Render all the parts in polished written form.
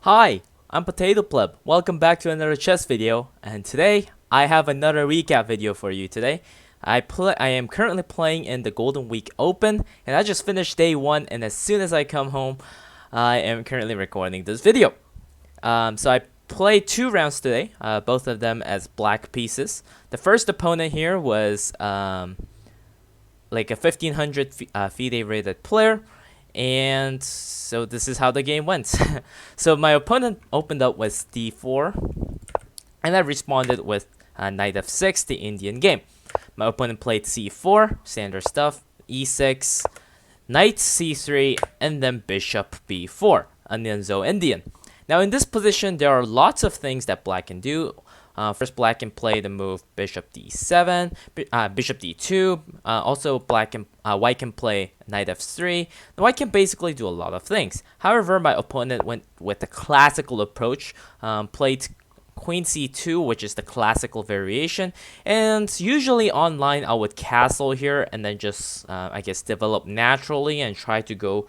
Hi, I'm Potato Pleb. Welcome back to another chess video, and today I have another recap video for you today. I am currently playing in the Golden Week Open, and I just finished day 1, and as soon as I come home, I am currently recording this video. So I played 2 rounds today, both of them as black pieces. The first opponent here was like a 1500 FIDE rated player. And so this is how the game went. So my opponent opened up with d4, and I responded with knight f6, the Indian game. My opponent played c4, standard stuff, e6, knight c3, and then bishop b4, Anyanzo Indian. Now in this position, there are lots of things that black can do. First, black can play the move bishop d7, bishop d2. Also, white can play knight f3. The white can basically do a lot of things. However, my opponent went with the classical approach, played queen c2, which is the classical variation. And usually online, I would castle here and then just, I guess, develop naturally and try to go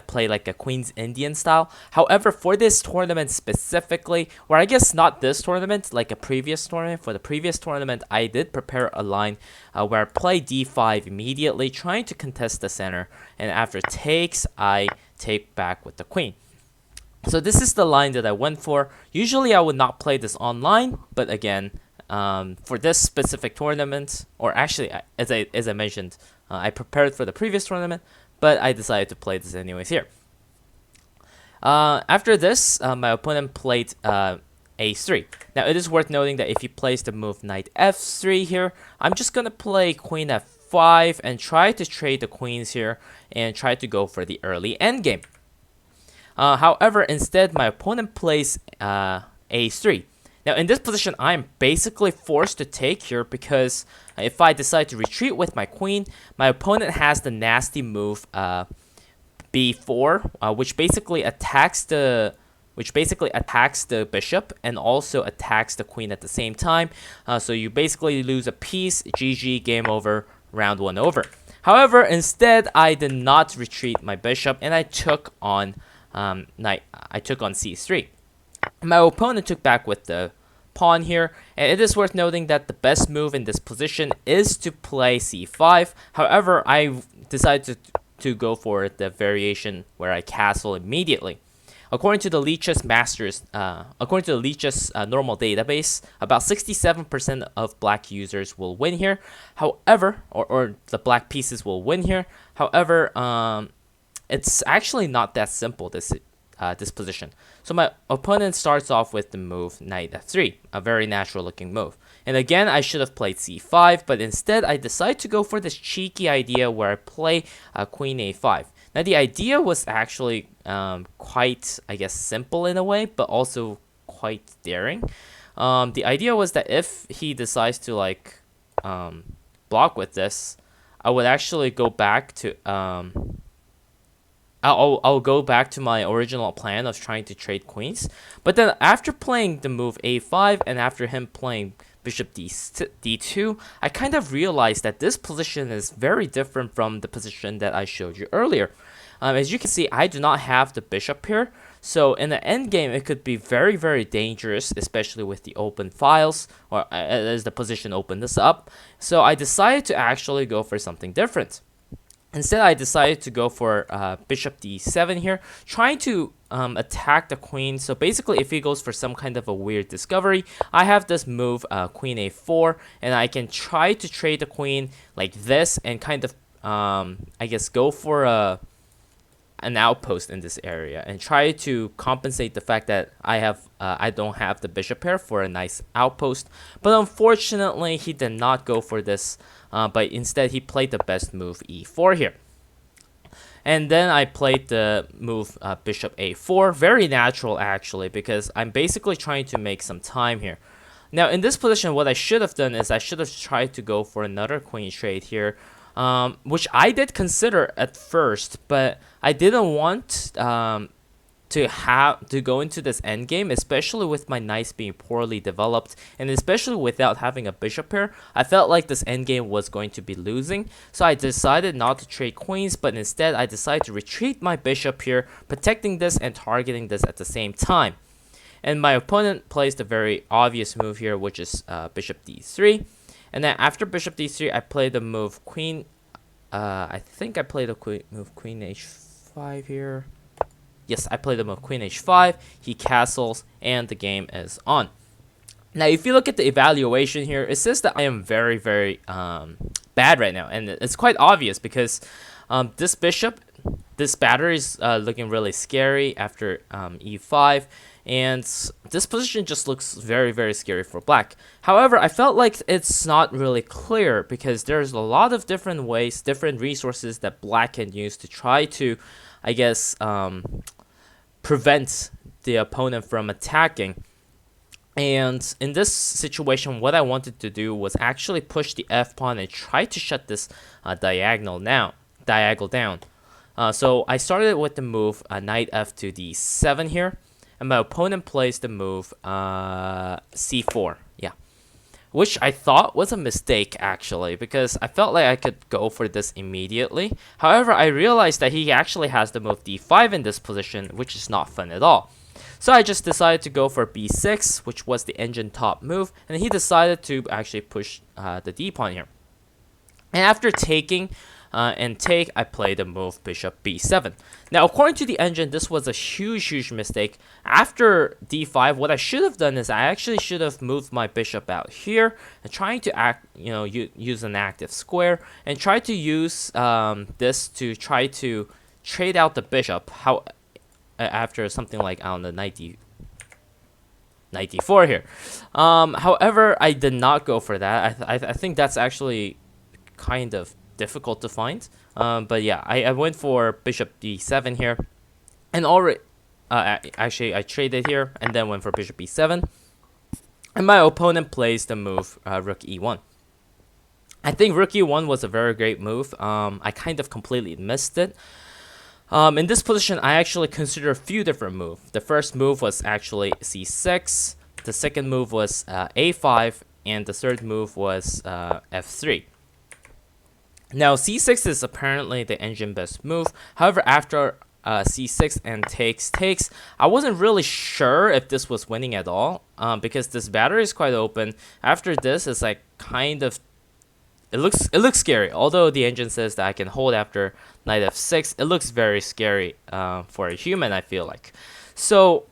play like a Queen's Indian style. However, for this tournament specifically, or I guess not this tournament, like a previous tournament, for the previous tournament, I did prepare a line where I play d5 immediately, trying to contest the center, and after takes, I take back with the queen. So this is the line that I went for. Usually I would not play this online, but again, for this specific tournament, or actually, as I mentioned, I prepared for the previous tournament, but I decided to play this anyways here. After this, my opponent played a3. Now, it is worth noting that if he plays the move knight f3 here, I'm just going to play queen f5 and try to trade the queens here and try to go for the early endgame. However, instead, my opponent plays a3. Now, in this position, I'm basically forced to take here because if I decide to retreat with my queen, my opponent has the nasty move b4, which basically attacks the bishop and also attacks the queen at the same time. So you basically lose a piece. GG, game over, round 1 over. However, instead, I did not retreat my bishop and I took on c3. My opponent took back with the pawn here, and it is worth noting that the best move in this position is to play c5. However, I decided to go for the variation where I castle immediately. According to the Lichess normal database, about 67% of black users will win here. However, or the black pieces will win here. However, it's actually not that simple, this position. So my opponent starts off with the move knight f3, a very natural looking move. And again, I should have played c5, but instead I decide to go for this cheeky idea where I play queen a5. Now the idea was actually quite, I guess, simple in a way, but also quite daring. The idea was that if he decides to block with this, I would actually go back to I'll go back to my original plan of trying to trade queens. But then after playing the move a5 and after him playing bishop d2, I kind of realized that this position is very different from the position that I showed you earlier. As you can see, I do not have the bishop here. So in the endgame, it could be very, very dangerous, especially with the open files, or as the position opened this up. So I decided to actually go for something different. Instead, I decided to go for bishop d7 here, trying to attack the queen. So basically, if he goes for some kind of a weird discovery, I have this move, queen a4, and I can try to trade the queen like this and kind of, I guess, go for an outpost in this area and try to compensate the fact that I don't have the bishop pair for a nice outpost. But unfortunately, he did not go for this. But instead, he played the best move, e4 here. And then I played the move bishop a4. Very natural, actually, because I'm basically trying to make some time here. Now, in this position, what I should have done is I should have tried to go for another queen trade here, which I did consider at first, but I didn't want to go into this endgame, especially with my knights being poorly developed, and especially without having a bishop pair. I felt like this endgame was going to be losing, so I decided not to trade queens, but instead I decided to retreat my bishop here, protecting this and targeting this at the same time. And my opponent placed a very obvious move here, which is bishop d3. And then after bishop d3, I played the move queen. I think I played the move queen h5 here. Yes, I played the move queen h5. He castles, and the game is on. Now, if you look at the evaluation here, it says that I am very, very bad right now, and it's quite obvious because this bishop, this batter is looking really scary after e5, and this position just looks very, very scary for black. However, I felt like it's not really clear because there's a lot of different ways, different resources that black can use to try to, I guess, prevent the opponent from attacking. And in this situation, what I wanted to do was actually push the f pawn and try to shut this diagonal down. So I started with the move knight f to d7 here, and my opponent plays the move c4. Yeah, which I thought was a mistake actually, because I felt like I could go for this immediately. However, I realized that he actually has the move d5 in this position, which is not fun at all. So I just decided to go for b6, which was the engine top move, and he decided to actually push the d pawn here. And after taking I played the move bishop b7. Now, according to the engine, this was a huge mistake. After d5, what I should have done is I actually should have moved my bishop out here and trying to use an active square and try to use this to try to trade out the bishop. After something like, I don't know, knight d4 here. However, I did not go for that. I think that's actually kind of difficult to find. But yeah, I went for bishop d7 here, and already actually I traded here and then went for bishop b7, and my opponent plays the move rook e1. I think rook e1 was a very great move. I kind of completely missed it. In this position, I actually considered a few different moves. The first move was actually c6, the second move was a5, and the third move was f3. Now, c6 is apparently the engine best move. However, after c6 and takes, I wasn't really sure if this was winning at all, because this battery is quite open. After this, it's like kind of, it looks scary. Although the engine says that I can hold after knight f6, it looks very scary for a human, I feel like. So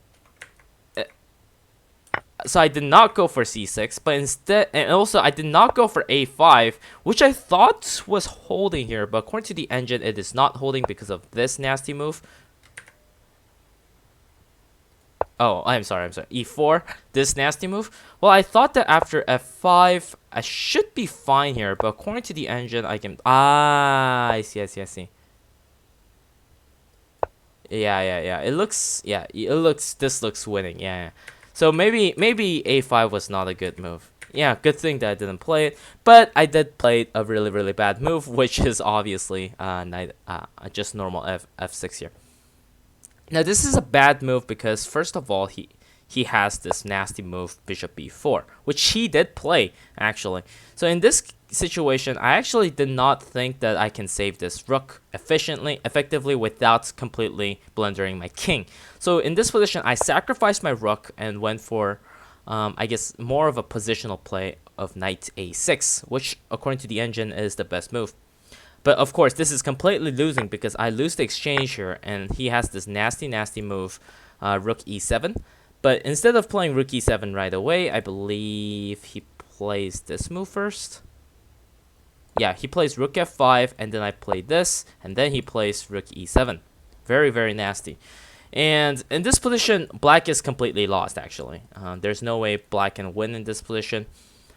I did not go for c6, but instead, and also I did not go for a5, which I thought was holding here, but according to the engine, it is not holding because of this nasty move. Oh, I'm sorry, e4, this nasty move. Well, I thought that after f5, I should be fine here, but according to the engine, I can, I see. Yeah, this looks winning, yeah. So maybe a5 was not a good move. Yeah, good thing that I didn't play it, but I did play a really bad move, which is obviously just normal f6 here. Now, this is a bad move because, first of all, he has this nasty move, bishop b4, which he did play, actually. So in this situation, I actually did not think that I can save this rook effectively without completely blundering my king. So in this position, I sacrificed my rook and went for, I guess, more of a positional play of knight a6, which, according to the engine, is the best move. But of course, this is completely losing because I lose the exchange here, and he has this nasty move, rook e7. But instead of playing rook e7 right away, I believe he plays this move first. Yeah, he plays rook f5, and then I play this, and then he plays rook e7. Very nasty. And in this position, black is completely lost, actually. There's no way black can win in this position.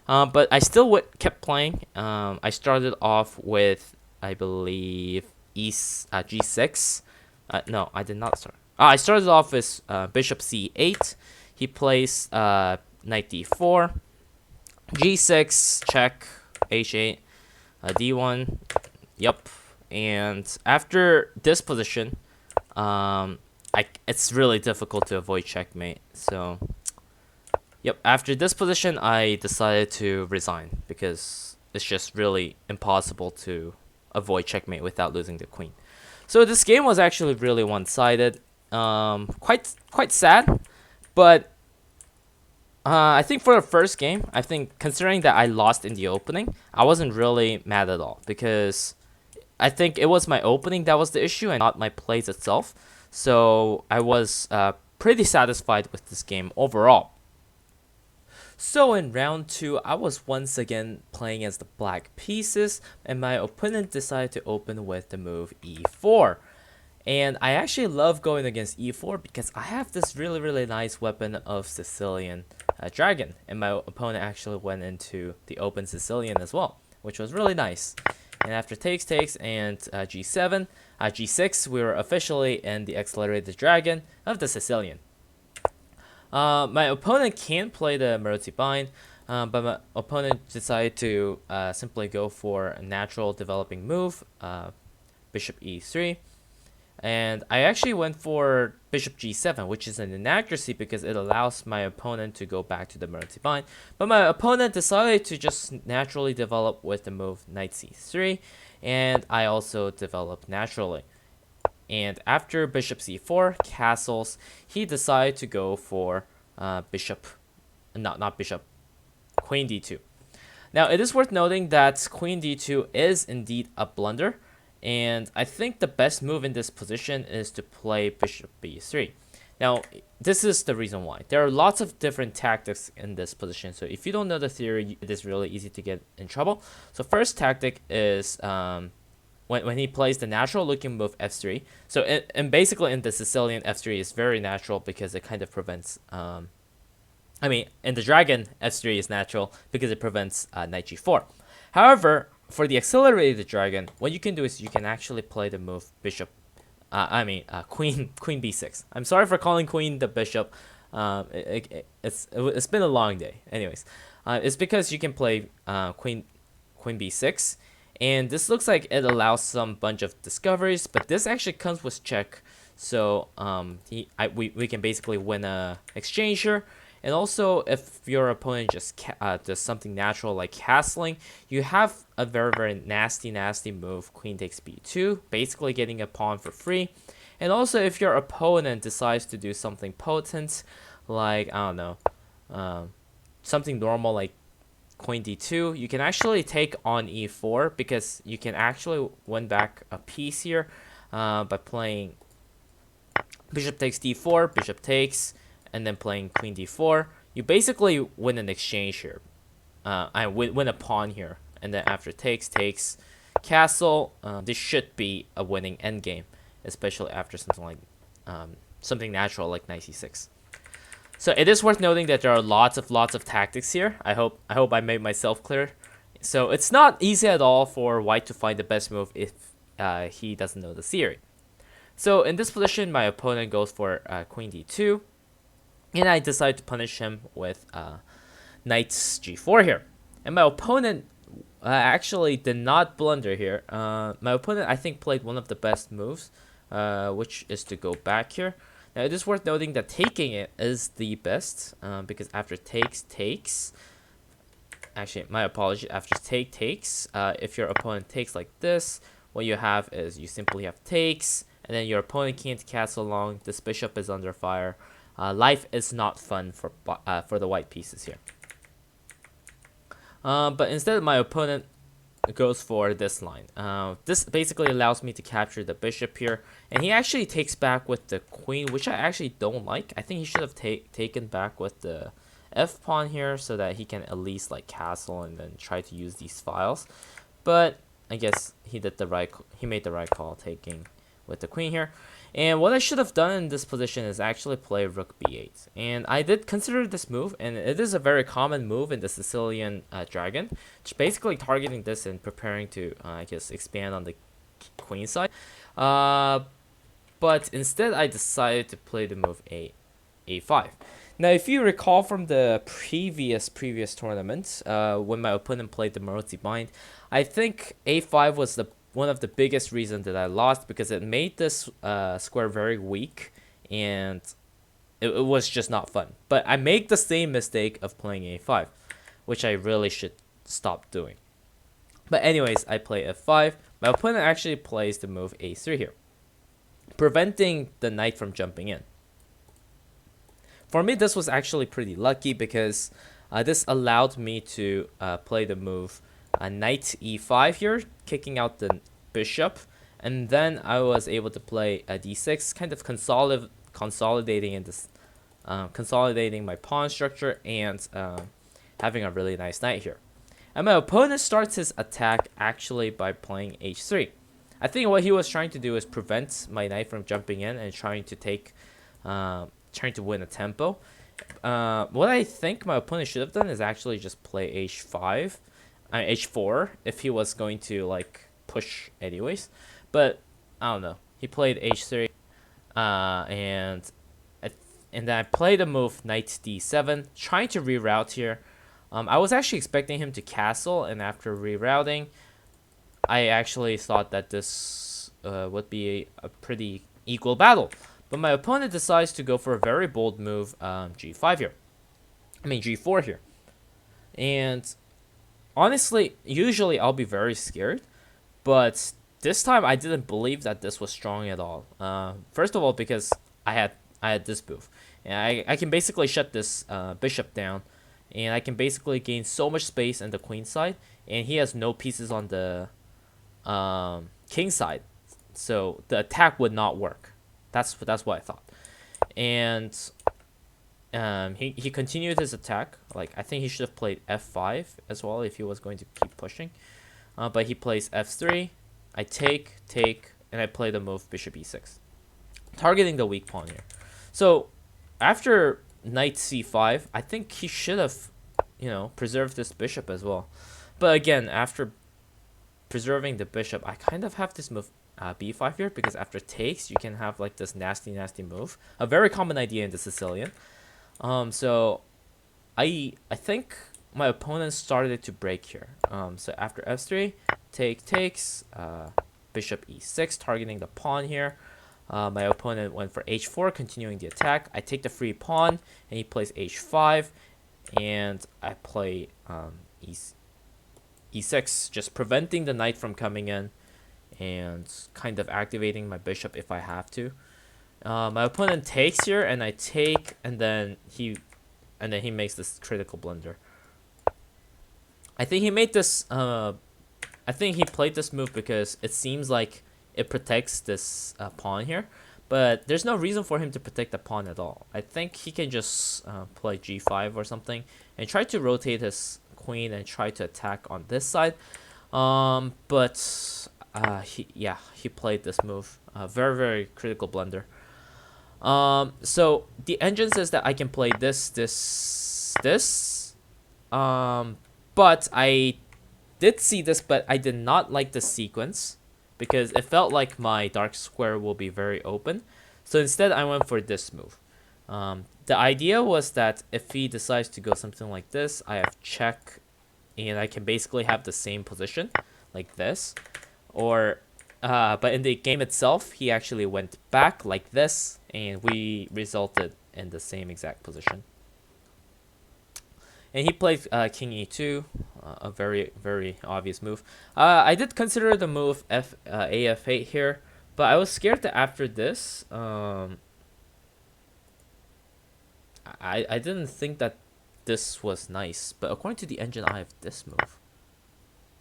But I still kept playing. I started off with, I believe, g6. No, I did not start. I started off with bishop c8. He plays knight d4, g6, check, h8, d1. Yep. And after this position, it's really difficult to avoid checkmate. So, yep. After this position, I decided to resign because it's just really impossible to avoid checkmate without losing the queen. So this game was actually really one-sided. Quite sad, but I think for the first game, I think considering that I lost in the opening, I wasn't really mad at all because I think it was my opening that was the issue and not my plays itself. So I was pretty satisfied with this game overall. So in round 2, I was once again playing as the black pieces, and my opponent decided to open with the move e4. And I actually love going against e4 because I have this really nice weapon of Sicilian dragon, and my opponent actually went into the open Sicilian as well, which was really nice. And after takes and g7, g6, we were officially in the accelerated dragon of the Sicilian. My opponent can't play the Maroczy bind, but my opponent decided to simply go for a natural developing move, bishop e3. And I actually went for bishop g7, which is an inaccuracy because it allows my opponent to go back to the Maroczy bind. But my opponent decided to just naturally develop with the move knight c3, and I also developed naturally. And after bishop c4, castles, he decided to go for queen d2. Now, it is worth noting that queen d2 is indeed a blunder, and I think the best move in this position is to play bishop b3. Now, this is the reason why. There are lots of different tactics in this position, so if you don't know the theory, it is really easy to get in trouble. So first tactic is when he plays the natural looking move f3. So and basically in the Sicilian, f3 is very natural because it kind of prevents in the dragon, f3 is natural because it prevents knight g4. However, for the accelerated dragon, what you can do is you can actually play the move bishop, queen b6. I'm sorry for calling queen the bishop. It's been a long day. Anyways, it's because you can play queen b6, and this looks like it allows some bunch of discoveries, but this actually comes with check. So we can basically win a exchange here. And also, if your opponent just does something natural like castling, you have a very nasty move, queen takes b2, basically getting a pawn for free. And also, if your opponent decides to do something potent, like, I don't know, something normal like queen d2, you can actually take on e4 because you can actually win back a piece here by playing bishop takes d4, bishop takes, and then playing queen d4. You basically win an exchange here. I win a pawn here, and then after takes, castle. This should be a winning endgame, especially after something like something natural like knight c6. So it is worth noting that there are lots of tactics here. I hope I made myself clear. So it's not easy at all for white to find the best move if he doesn't know the theory. So in this position, my opponent goes for queen d2. And I decided to punish him with knight g4 here. And my opponent actually did not blunder here. My opponent, I think, played one of the best moves, which is to go back here. Now, it is worth noting that taking it is the best, because after takes. Actually, my apology. After takes, if your opponent takes like this, what you have is you simply have takes, and then your opponent can't castle along. This bishop is under fire. Life is not fun for the white pieces here. But instead, my opponent goes for this line. This basically allows me to capture the bishop here, and he actually takes back with the queen, which I actually don't like. I think he should have taken back with the f pawn here so that he can at least like castle and then try to use these files. But I guess he made the right call taking with the queen here. And what I should have done in this position is actually play rook b8. And I did consider this move, and it is a very common move in the Sicilian dragon, which basically targeting this and preparing to, I guess, expand on the queen side. But instead, I decided to play the move a5. Now, if you recall from the previous tournament, when my opponent played the Maroczy bind, I think a5 was one of the biggest reasons that I lost because it made this square very weak, and it was just not fun. But I make the same mistake of playing a5, which I really should stop doing. But anyways, I play f5. My opponent actually plays the move a3 here, preventing the knight from jumping in. For me, this was actually pretty lucky because this allowed me to play the move knight e5 here, kicking out the bishop, and then I was able to play a d6, kind of consolidating in this, consolidating my pawn structure and having a really nice knight here. And my opponent starts his attack actually by playing h3. I think what he was trying to do is prevent my knight from jumping in and trying to take, trying to win a tempo. What I think my opponent should have done is actually just play h5, h4 if he was going to like push anyways. But I don't know. He played h3, and then I played the move knight d7, trying to reroute here. I was actually expecting him to castle, and after rerouting, I actually thought that this would be a pretty equal battle. But my opponent decides to go for a very bold move, g5 here. I mean g4 here. And honestly, usually I'll be very scared, but this time I didn't believe that this was strong at all. First of all, because I had this move, and I can basically shut this bishop down, and I can basically gain so much space on the queen side, and he has no pieces on the king side, so the attack would not work. That's what I thought. And he continued his attack. Like, I think he should have played f5 as well if he was going to keep pushing. But he plays f3. I take, and I play the move bishop e6, targeting the weak pawn here. So after knight c5, I think he should have, preserved this bishop as well. But again, after preserving the bishop, I kind of have this move b5 here, because after takes you can have like this nasty move, a very common idea in the Sicilian. So I think my opponent started to break here. So after f3, takes, bishop e6, targeting the pawn here. My opponent went for h4, continuing the attack. I take the free pawn, and he plays h5, and I play e6, just preventing the knight from coming in and kind of activating my bishop if I have to. My opponent takes here, and I take, and then he makes this critical blunder. I think he made this. I think he played this move because it seems like it protects this pawn here, but there's no reason for him to protect the pawn at all. I think he can just play g5 or something and try to rotate his queen and try to attack on this side. But he played this move. Very critical blunder. So the engine says that I can play this. But I did see this, but I did not like the sequence because it felt like my dark square will be very open. So instead, I went for this move. The idea was that if he decides to go something like this, I have check, and I can basically have the same position like this. Or, but in the game itself, he actually went back like this, and we resulted in the same exact position. And he played king e2, a very obvious move. I did consider the move af8 here, but I was scared that after this, I didn't think that this was nice. But according to the engine, I have this move.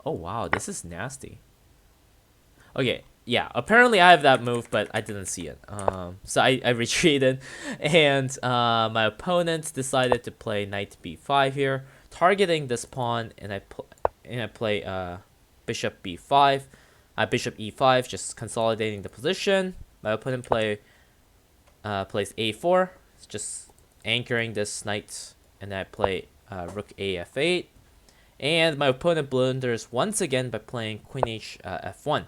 Oh wow, this is nasty. Okay, yeah, apparently I have that move, but I didn't see it. So I retreated, and my opponent decided to play knight b5 here, targeting this pawn, and I play bishop b5, bishop e5, just consolidating the position. My opponent plays a4, just anchoring this knight, and I play rook af8, and my opponent blunders once again by playing queen f1.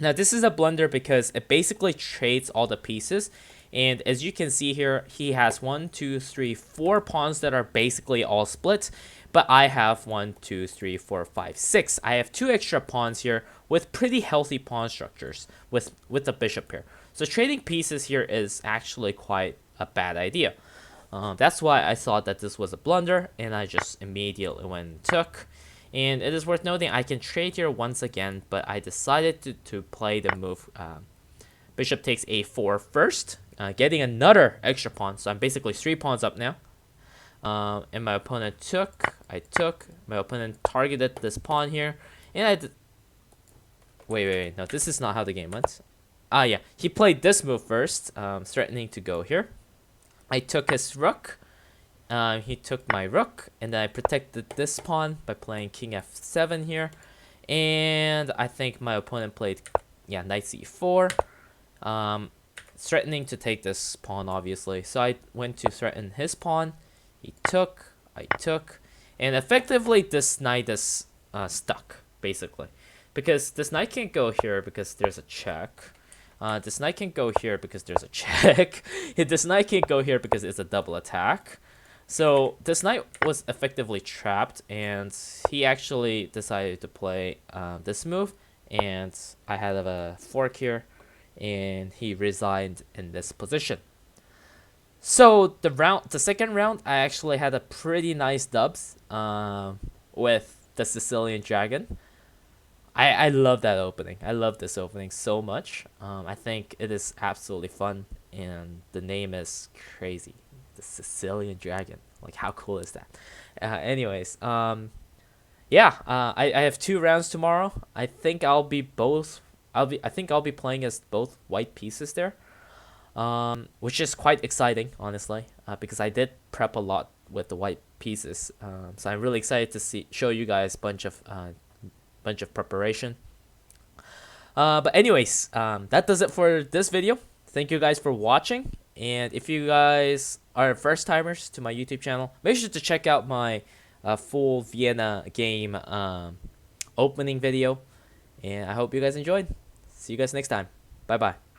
Now this is a blunder because it basically trades all the pieces, and as you can see here, he has 1, 2, 3, 4 pawns that are basically all split, but I have 1, 2, 3, 4, 5, 6. I have 2 extra pawns here with pretty healthy pawn structures with the bishop here. So trading pieces here is actually quite a bad idea. That's why I thought that this was a blunder, and I just immediately went and took. And it is worth noting I can trade here once again, but I decided to play the move bishop takes a4 first, getting another extra pawn. So I'm basically 3 pawns up now. And my opponent took, I took, my opponent targeted this pawn here, and wait, no, this is not how the game went. Yeah, he played this move first, threatening to go here. I took his rook, he took my rook, and then I protected this pawn by playing king f7 here, and I think my opponent played, yeah, knight c4, threatening to take this pawn, obviously. So I went to threaten his pawn, he took, I took, and effectively this knight is stuck, basically. Because this knight can't go here because there's a check. This knight can't go here because there's a check. This knight can't go here because it's a double attack. So this knight was effectively trapped, and he actually decided to play this move, and I had a fork here, and he resigned in this position. So the second round, I actually had a pretty nice dubs with the Sicilian Dragon. I love that opening. I love this opening so much. I think it is absolutely fun, and the name is crazy. The Sicilian Dragon. Like, how cool is that? Anyways, yeah. I have 2 rounds tomorrow. I think I'll be playing as both white pieces there. Which is quite exciting, honestly, because I did prep a lot with the white pieces. So I'm really excited to show you guys bunch of preparation. But anyways, that does it for this video. Thank you guys for watching, and if you guys are first timers to my YouTube channel, make sure to check out my full Vienna game opening video, and I hope you guys enjoyed. See you guys next time. Bye bye.